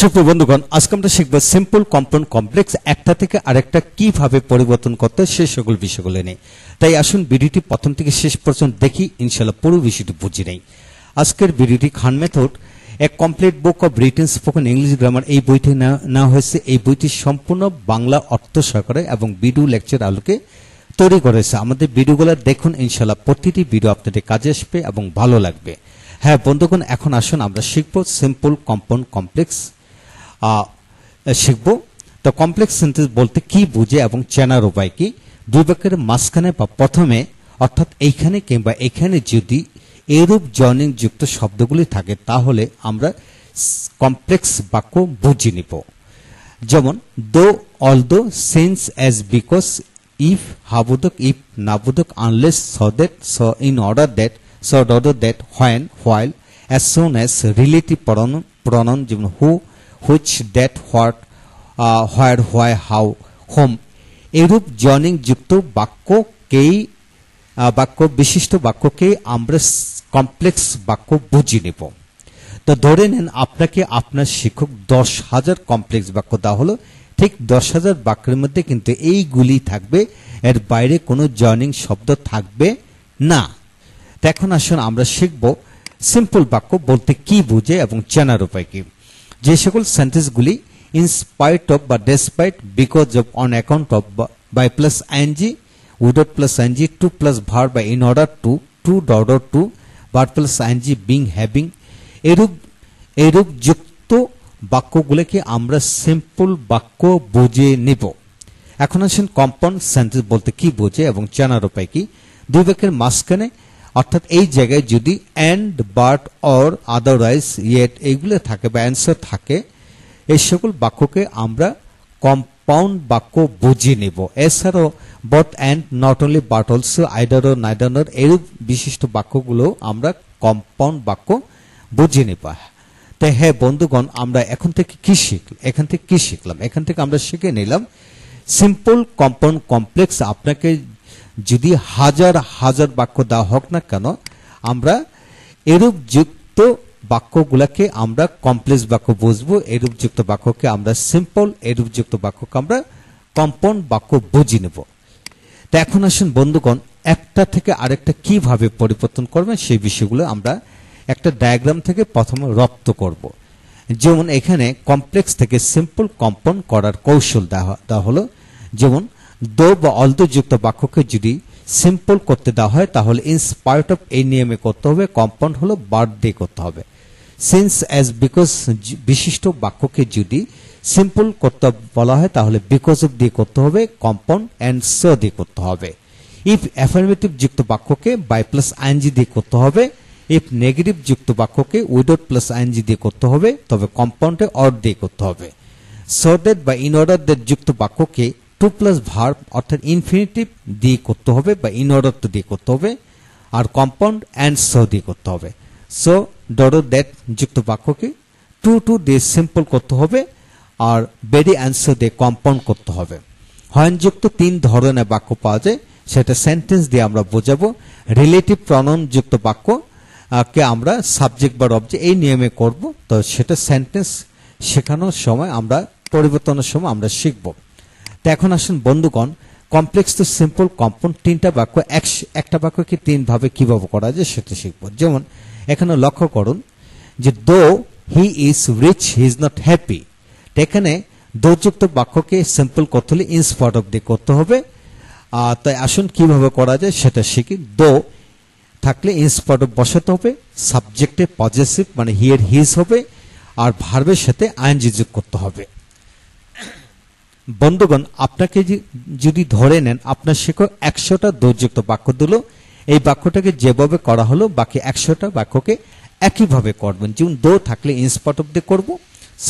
সুপ্রিয় বন্ধুগণ, আজকে আমরা শিখব সিম্পল কম্পাউন্ড কমপ্লেক্স একটা থেকে আরেকটা কিভাবে পরিবর্তন করতে হয় সেই সকল বিষয়গুলো নিয়ে। তাই আসুন ভিডিওটি প্রথম থেকে শেষ পর্যন্ত দেখি, ইনশাআল্লাহ পুরো বিষয়টি বুঝে নেই। আজকের ভিডিওটি Khan method a complete book of written spoken English grammar এই বইটি নেওয়া হয়েছে। এই বইটি সম্পূর্ণ বাংলা অর্থ সহকারে এবং ভিডিও লেকচার আলোকে তৈরি করেছে। আমাদের ভিডিওগুলো দেখুন, ইনশাআল্লাহ প্রতিটি ভিডিও আপনাদের কাজে আসবে এবং ভালো লাগবে। হ্যাঁ বন্ধুগণ, এখন আসুন আমরা শিখব সিম্পল কম্পাউন্ড কমপ্লেক্স শিখব। তো কমপ্লেক্স সেন্টেন্স বলতে কি বুঝে এবং চেনার উপায় কি। দুই বাক্যের মাঝখানে বা প্রথমে অর্থাৎ এইখানে কিংবা এখানে যদি এরূপ জয়েনিং যুক্ত শব্দগুলি থাকে তাহলে আমরা কমপ্লেক্স বাক্য বুঝে নিব। যেমন though, although, since, as, because, if, হাবোধক, ইফ, নাবোধক, unless, so that, so in order that, so order that, when, while, as soon as, relative pronoun যেমন who, which, that, what, where, why, how, whom. এরূপ joining যুক্ত বিশিষ্ট বাক্যকে আমরা complex বাক্য বুঝে নেব। তো ধরে নেন আপনাকে আপনার শিক্ষক 10,000 কমপ্লেক্স বাক্য দেওয়া হলো। ঠিক 10,000 বাক্যের মধ্যে কিন্তু এইগুলি থাকবে, এর বাইরে কোনো জয়েনিং শব্দ থাকবে না। তো এখন আসুন আমরা শিখব সিম্পল বাক্য বলতে কি বুঝে এবং চেনার উপায় কি। যে সকল সেন্টেন্সগুলি ইন স্পাইট অফ বা despite, because of, on account of, by plus ING, without plus ING, to plus verb বা in order to, to order to, verb plus ING, being, having, এরূপ যুক্ত বাক্যগুলোকে আমরা সিম্পল বাক্য বুঝে নিব। এখন আসেন কম্পাউন্ড সেন্টেন্স বলতে কি বোঝে এবং চেনার উপায় কি। দুই বাক্যের মাঝখানে অর্থাৎ এই জায়গায় যদি and, but, or, otherwise, yet এইগুলো থাকে বা অ্যান্সার থাকে, এই সকল বাক্যকে আমরা কম্পাউন্ড বাক্য বুঝে নেব। এছাড়াও but, and, not only but also, either or, neither not এরূপ বিশিষ্ট বাক্যগুলো আমরা কম্পাউন্ড বাক্য বুঝে নেব। তাই হ্যাঁ বন্ধুগণ, আমরা এখান থেকে কি শিখলাম? এখান থেকে আমরা শিখে নিলাম সিম্পল কম্পাউন্ড কমপ্লেক্স। আপনাকে যদি হাজার বাক্য দেওয়া হোক না কেন, আমরা এরূপ যুক্ত বাক্যগুলাকে আমরা কমপ্লেক্স বাক্য বুঝবো। এরূপ যুক্ত বাক্যকে আমরা সিম্পল, এরূপ যুক্ত বাক্যকে আমরা কম্পাউন্ড বাক্য বুঝে নেব। তো এখন আসুন বন্ধুগণ, একটা থেকে আরেকটা কিভাবে পরিবর্তন করবেন সেই বিষয়গুলো আমরা একটা ডায়াগ্রাম থেকে প্রথমে রপ্ত করব। যেমন এখানে কমপ্লেক্স থেকে সিম্পল কম্পাউন্ড করার কৌশল দেওয়া হলো। যেমন দো বা অলদো যুক্ত বাক্যকে যদি সিম্পল করতে দেওয়া হয় তাহলে ইন স্পাইট অফ এই নিয়মে করতে হবে, কম্পাউন্ড হলো বার্ড দিয়ে করতে হবে। সিন্স, অ্যাজ, বিকজ বিশিষ্ট বাক্যকে যদি সিম্পল করতে বলা হয় তাহলে বিকজ অফ দিয়ে করতে হবে, কম্পাউন্ড, অ্যান্ড সো দিয়ে করতে হবে। ইফ অ্যাফার্মেটিভ যুক্ত বাক্যকে বাই প্লাস আইএনজি দিয়ে করতে হবে। ইফ নেগেটিভ যুক্ত বাক্যকে উইদাউট প্লাস আইএনজি দিয়ে করতে হবে, তবে কম্পাউন্ডে অর দিয়ে করতে হবে। সো দ্যাট বা ইন অর্ডার দ্যাট যুক্ত বাক্যকে টু প্লাস ভার্ব অর্থাৎ ইনফিনিটিভ দিয়ে করতে হবে বা ইন অর্ডার টু দিয়ে করতে হবে, আর কম্পাউন্ড অ্যান্ড সো দিয়ে করতে হবে। সো ডট দ্যাট যুক্ত বাক্যকে টু দিয়ে সিম্পল করতে হবে আর বেরি অ্যান্সার দিয়ে কম্পাউন্ড করতে হবে। হয়ন যুক্ত 3 ধরনের বাক্য পাওয়া যায়, সেটা সেন্টেন্স দিয়ে আমরা বোঝাবো। রিলেটিভ প্রনাউন যুক্ত বাক্য কে আমরা সাবজেক্ট বা অবজেক্ট এই নিয়মে করব। তো সেটা সেন্টেন্স শেখানোর সময় আমরা পরিবর্তনের সময় আমরা শিখব। তো এখন আসুন বন্ধুগণ, কমপ্লেক্স টু সিম্পল কম্পাউন্ড 3টা বাক্য একটা বাক্যকে 3 ভাবে কিভাবে করা যায় সেটা শিখব। যেমন এখানে লক্ষ্য করুন যে though he is rich he is not happy. এখানে দো যুক্ত বাক্যকে সিম্পল করতে হলে ইন স্পট অফ দিয়ে করতে হবে। তাই আসুন কিভাবে করা যায় সেটা শিখি। দো থাকলে ইন স্পট অফ বসাতে হবে, সাবজেক্টে পজেসিভ মানে হিয়ার হিজ হবে, আর ভার্বের সাথে আইএনজি যোগ করতে হবে। বন্ধুগণ, আপনাকে যদি ধরে নেন আপনার শিক্ষক 100টা দোযুক্ত বাক্য দিল, এই বাক্যটাকে যেভাবে করা হলো বাকি 100টা বাক্যকে একইভাবে করবেন। যেমন দো থাকলে ইন স্পট অফ দিয়ে করবো,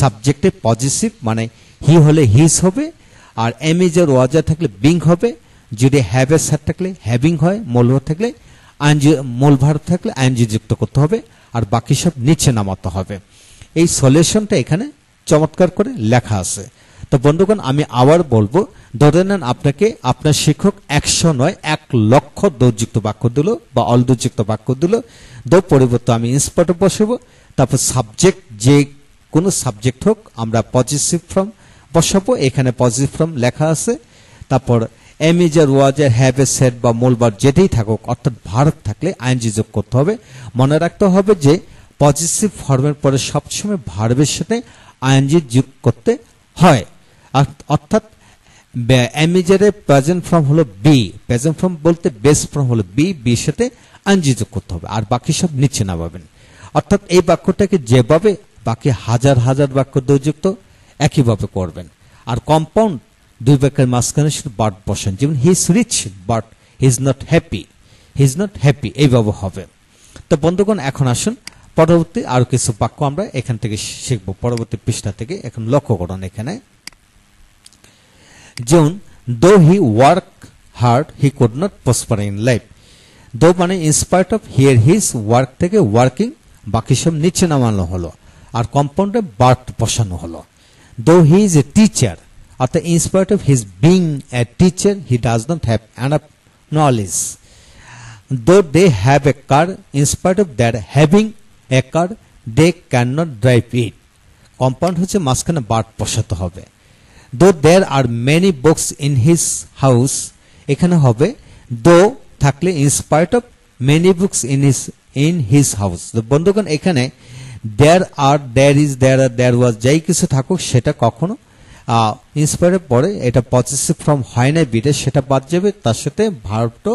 সাবজেক্টে পজিটিভ মানে হি হলে হিজ হবে, আর এম ইজ আর ওয়াজ থাকলে বিং হবে, যদি হ্যাভ এর সাথে থাকলে হ্যাভিং হয়, মূল ভার্ব থাকলে মূল ভার্ব থাকলে আইএনজি যুক্ত করতে হবে, আর বাকি সব নিচে নামাতে হবে। এই সলিউশনটা এখানে চমৎকার করে লেখা আছে। তো বন্ধুগণ, আমি আবার বলবো, ধরে নেন আপনাকে আপনার শিক্ষক 100 নয় 1 লক্ষ দোযুক্ত বাক্য দিল বা অলদোযুক্ত বাক্য দিল। দো পরিবর্তে আমি ইন স্পট অফ বসাবো, তারপর সাবজেক্ট যে কোন সাবজেক্ট হোক আমরা পজিটিভ ফর্ম বসাবো এখানে পজিটিভ ফর্ম লেখা আছে তারপর am is are was are have a said বা মূলবার যেটাই থাকুক অর্থাৎ ভার্ব থাকলে আইএনজি যোগ করতে হবে মনে রাখতে হবে যে পজিটিভ ফর্মের পরে সবসময় ভার্বের সাথে আইএনজি যোগ করতে হয় অর্থাৎ এম ইজ এর প্রেজেন্ট ফর্ম হলো বি প্রেজেন্ট ফর্ম বলতে বেস ফর্ম হলো বি বির সাথে আইএনজি যোগ করতে হবে আর বাকি সব নিচে নামাবেন অর্থাৎ এই বাক্যটাকে যেভাবে বাকি হাজার হাজার বাক্য দ্বৈযুক্ত একইভাবে করবেন আর কম্পাউন্ড দুই বাক্যের মাঝখানে শুধু বাট বসান যেমন he is rich but he is not happy এইভাবে হবে তো বন্ধুগণ এখন আসুন পরবর্তী আরো কিছু বাক্য আমরা এখান থেকে শিখব পরবর্তী পৃষ্ঠা থেকে এখন লক্ষ্য করুন এখানে যেমন though he work hard he could not prosper in life though মানে in spite of here his work থেকে ওয়ার্কিং বাকি সব নিচে নামানো হলো আর কম্পাউন্ডে বাট বসানো হলো though he is a teacher অর্থাৎ in spite of his being a teacher he does not have enough knowledge though they have a car in spite of that having a car they can not drive it compound হচ্ছে মাঝখানে but বসাতে হবে though there are many books in his house এখানে হবে though থাকলে in spite of many books in his house বন্ধুগণ এখানে দেয়ার আর there is there আর দেয়ার ওয়াজ যাই কিছু থাকুক সেটা কখনো ইনস্পায়ারের পরে এটা পজিটিভ ফর্ম হয় না বিটে সেটা বাদ যাবে তার সাথে ভার্বটা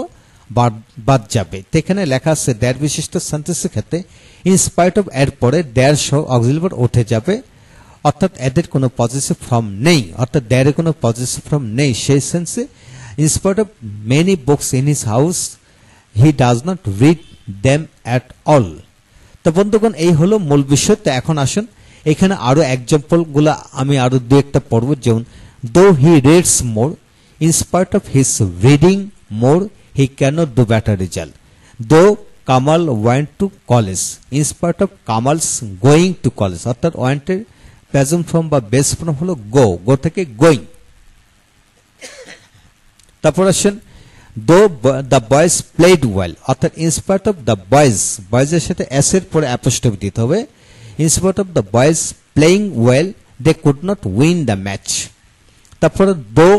বাদ যাবে তো এখানে লেখা আছে দেয়ার বিশিষ্ট সেন্টেন্সের ক্ষেত্রে ইনস্পাইট অফ এর পরে দেয়ার সহ অক্সিলারি ভার্ব উঠে যাবে অর্থাৎ এদের কোনো পজিটিভ ফর্ম নেই অর্থাৎ দেয়ারের কোনো পজিটিভ ফর্ম নেই সেই সেন্সে in spite of many books in his house he does not read them at all তো বন্ধুগণ এই হলো মূল বিষয় তো এখন আসুন এখানে আরো এক্সাম্পল গুলা আমি আরো দুই একটা পড়ব যেমন though he reads more in spite of his reading more he cannot do better result though Kamal went to college in spite of Kamal's going to college অর্থাৎ ওয়েন্টের প্রেজেন্ট ফর্ম বা বেস ফর্ম হলো গো থেকে গোয়িং তারপর আসেন though the boys played well অর্থাৎ in spite of the বয়েজের সাথে এস এর পরে অ্যাপোস্ট্রফি দিতে হবে in spite of the boys playing well they could not win the match তারপরে though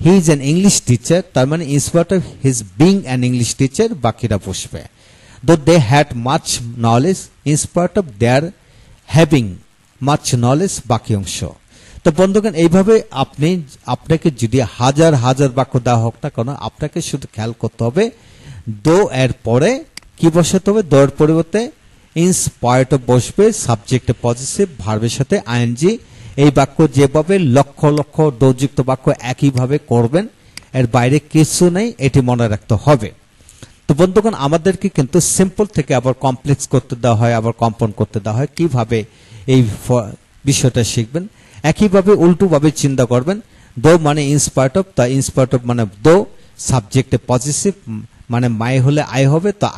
he is an English teacher তার মানে in spite of his being an English teacher বাকিরা বসবে though they had much knowledge in spite of their having much knowledge বাকি অংশ তো বন্ধুগণ এইভাবে আপনাকে যদি হাজার হাজার বাক্য দেওয়া হোক না কেন আপনাকে শুধু খেয়াল করতে হবে দো এর পরে কি বসাতে হবে দো এর পরিবর্তে ইনস্পায়ার্ড বসবে সাবজেক্টে পজিটিভ ভার্বের সাথে আইএনজি এই বাক্য যেভাবে লক্ষ লক্ষ দোযুক্ত বাক্য একইভাবে করবেন এর বাইরে কিছু নেই এটি মনে রাখতে হবে তো বন্ধুগণ আমাদেরকে কিন্তু সিম্পল থেকে আবার কমপ্লেক্স করতে দেওয়া হয় আবার কম্পাউন্ড করতে দেওয়া হয় কিভাবে এই বিষয়টা শিখবেন একইভাবে উল্টোভাবে চিন্তা করবেন দো মানে ইনস্পায়ার্ড অফ তা ইনস্পায়ার্ড অফ মানে দো সাবজেক্টে পজিটিভ মানে মাই হলে আই হবে তো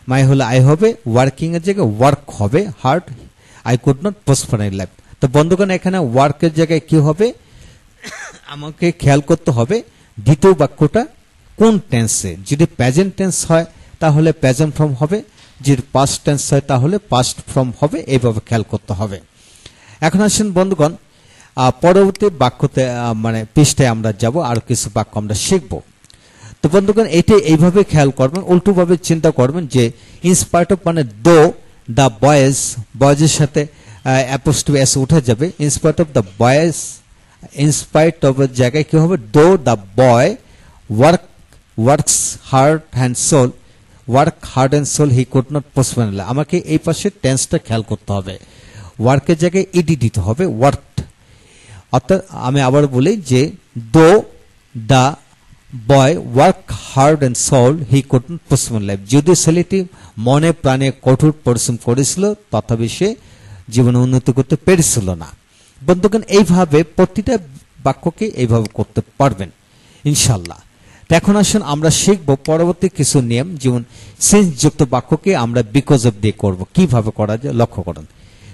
মাই হলে আই হবে ওয়ার্কিং এর জায়গায় ওয়ার্ক হবে hard I could not prosper in life তো বন্ধুগণ এখানে ওয়ার্কের জায়গায় কি হবে আমাকে খেয়াল করতে হবে দ্বিতীয় বাক্যটা কোন টেন্সে যদি প্রেজেন্ট টেন্স হয় তাহলে প্রেজেন্ট ফর্ম হবে যদি পাস্ট টেন্স হয় তাহলে পাস্ট ফর্ম হবে এইভাবে খেয়াল করতে হবে এখন আসেন বন্ধুগণ পরবর্তী বাক্যতে মানে পৃষ্ঠায় আমরা যাব আর কিছু বাক্য আমরা শিখব তো বন্ধুগণ এটা এইভাবে খেয়াল করবেন উল্টোভাবে চিন্তা করবেন যে ইনস্পাইট অফ মানে দো দ্য বয়েজের সাথে অ্যাপোস্ট্রফি এস উঠে যাবে in spite of the boys in spite of এর জায়গায় কি হবে though the boy works hard and so he could not prosper in life আমাকে এই পাশে টেন্সটা খেয়াল করতে হবে ওয়ার্কের জায়গায় ইডি দিতে হবে ওয়ার্কড অর্থাৎ আমি আবার বলি যে though the boy work hard and so he could not prosper in life যদি ছেলেটি মনে প্রাণে কঠোর পরিশ্রম করেছিল তথাপি সে জীবনে উন্নতি করতে পেরেছিল না বন্ধুগণ এইভাবে প্রতিটা বাক্যকে এইভাবে করতে পারবেন ইনশাল্লাহ এখন আসুন আমরা শিখব পরবর্তী কিছু নিয়ম যেমন সিন্স যুক্ত বাক্যকে আমরা বিকজ অফ দিয়ে করব কিভাবে করা যায় লক্ষ্য করুন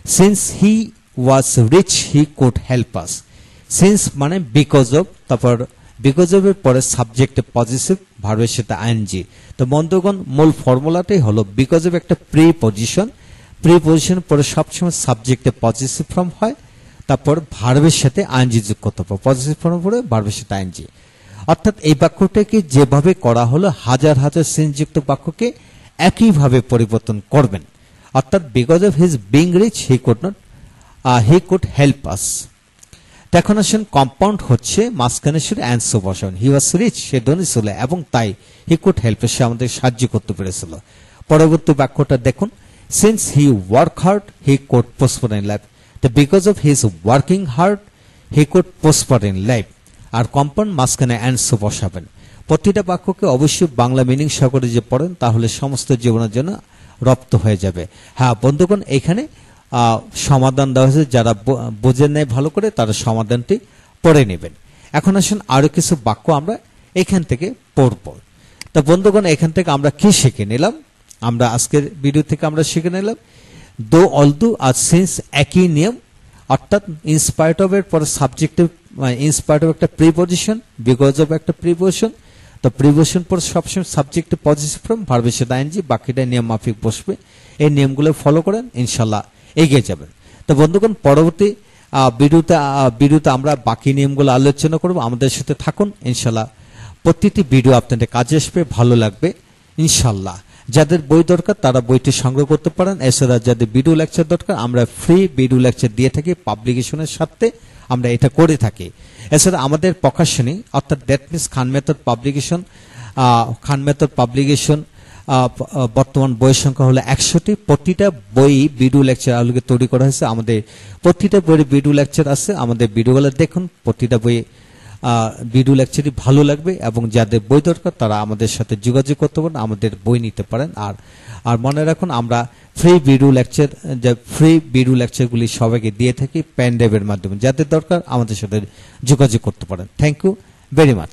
since he was rich he could help us since মানে বিকজ অফ তারপর বিকজ অফ এর পরে সাবজেক্টে পজিটিভ ভার্বের সাথে আইএনজি তো বন্ধুগণ মূল ফর্মুলাটাই হলো বিকজ অফ একটা প্রিপজিশন প্রিপজিশন পরে সবসময় সাবজেক্টে পজিটিভ ফর্ম হয়, তারপর ভার্বের সাথে আইএনজি যোগ করতে হবে, পজিটিভ ফর্ম পরে ভার্বের সাথে আইএনজি। অর্থাৎ এই বাক্যটাকে যেভাবে করা হলো হাজার হাজার সেন্সযুক্ত বাক্যকে একইভাবে পরিবর্তন করবেন। অর্থাৎ because of his being rich he could help us. এখন আসেন কম্পাউন্ড হচ্ছে মাঝখানে শুধু অ্যান্সার বসান। হি ওয়াজ রিচ, সে ধনী ছিল এবং তাই হি কুড হেল্প, সে আমাদের সাহায্য করতে পেরেছিল। পরবর্তী বাক্যটা দেখুন, since he work hard he could prosper in life. তো because of his working hard he could prosper in life. আর কম্পাউন্ড মাঝখানে অ্যান্সার বসাবেন। প্রতিটা বাক্যকে অবশ্যই বাংলা মিনিং সহকারে যে পড়েন তাহলে সমস্ত জীবনের জন্য রপ্ত হয়ে যাবে। হ্যাঁ বন্ধুগণ, এখানে সমাধান দেওয়া হয়েছে, যারা বোঝেন নাই ভালো করে তারা সমাধানটি পড়ে নেবেন। এখন আসুন আরো কিছু বাক্য আমরা এখান থেকে পড়ব। তা বন্ধুগণ, এখান থেকে আমরা কি শিখে নিলাম? আমরা আজকের ভিডিও থেকে আমরা শিখে নিলাম দো অলদু আর সিন্স একই নিয়ম, অর্থাৎ ইনস্পাইট অফ এর পরে সাবজেক্টিভ, ইনস্পাইট অফ একটা প্রিপজিশন, বিকজ অফ একটা প্রিপজিশন। তো প্রিপজিশন পরে সবসময় সাবজেক্টিভ পজিটিভ ফর্ম, ভার্বের সাথে আইএনজি, বাকিটা নিয়ম মাফিক বসবে। এই নিয়মগুলো ফলো করেন, ইনশাল্লাহ এগিয়ে যাবেন। তো বন্ধুগণ, পরবর্তী ভিডিওতে আমরা বাকি নিয়মগুলো আলোচনা করব। আমাদের সাথে থাকুন, ইনশাল্লাহ প্রতিটি ভিডিও আপনাদের কাজে আসবে, ভালো লাগবে ইনশাল্লাহ। যাদের বই দরকার তারা বইটি সংগ্রহ করতে পারেন। এছাড়া যাদের ভিডিও লেকচার দরকার, আমরা ফ্রি ভিডিও লেকচার দিয়ে থাকি পাবলিকেশনের সাথে, আমরা এটা করে থাকি। এছাড়া আমাদের প্রকাশনী অর্থাৎ that means Khan method publication বর্তমান বইয়ের সংখ্যা হলো 100টি। প্রতিটা বই ভিডিও লেকচার আলোকে তৈরি করা হয়েছে। আমাদের প্রতিটা বইয়ের ভিডিও লেকচার আছে, আমাদের ভিডিওগুলো দেখুন। প্রতিটা বই ভিডিও লেকচারই ভালো লাগবে এবং যাদের বই দরকার তারা আমাদের সাথে যোগাযোগ করতে পারেন, আমাদের বই নিতে পারেন। আর মনে রাখুন, আমরা ফ্রি ভিডিও লেকচারগুলি সবাইকে দিয়ে থাকি পেন ড্রাইভের মাধ্যমে। যাদের দরকার আমাদের সাথে যোগাযোগ করতে পারেন। Thank you very much.